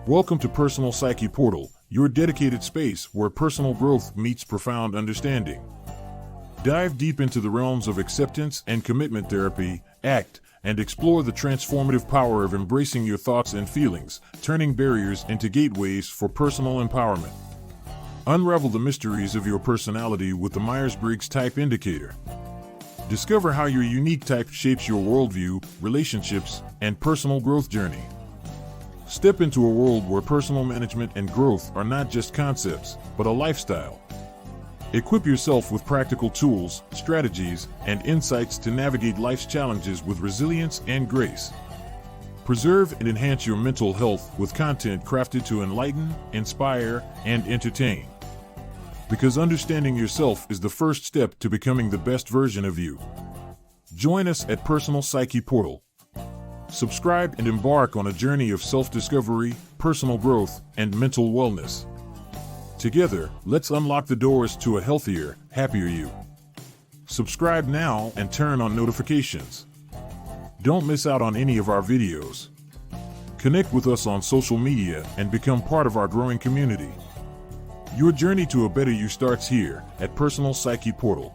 Welcome to Personal Psyche Portal, your dedicated space where personal growth meets profound understanding. Dive deep into the realms of acceptance and commitment therapy, ACT, and explore the transformative power of embracing your thoughts and feelings, turning barriers into gateways for personal empowerment. Unravel the mysteries of your personality with the Myers-Briggs Type Indicator. Discover how your unique type shapes your worldview, relationships, and personal growth journey. Step into a world where personal management and growth are not just concepts, but a lifestyle. Equip yourself with practical tools, strategies, and insights to navigate life's challenges with resilience and grace. Preserve and enhance your mental health with content crafted to enlighten, inspire, and entertain. Because understanding yourself is the first step to becoming the best version of you. Join us at Personal Psyche Portal. Subscribe and embark on a journey of self-discovery, personal growth, and mental wellness. Together, let's unlock the doors to a healthier, happier you. Subscribe now and turn on notifications. Don't miss out on any of our videos. Connect with us on social media and become part of our growing community. Your journey to a better you starts here at Personal Psyche Portal.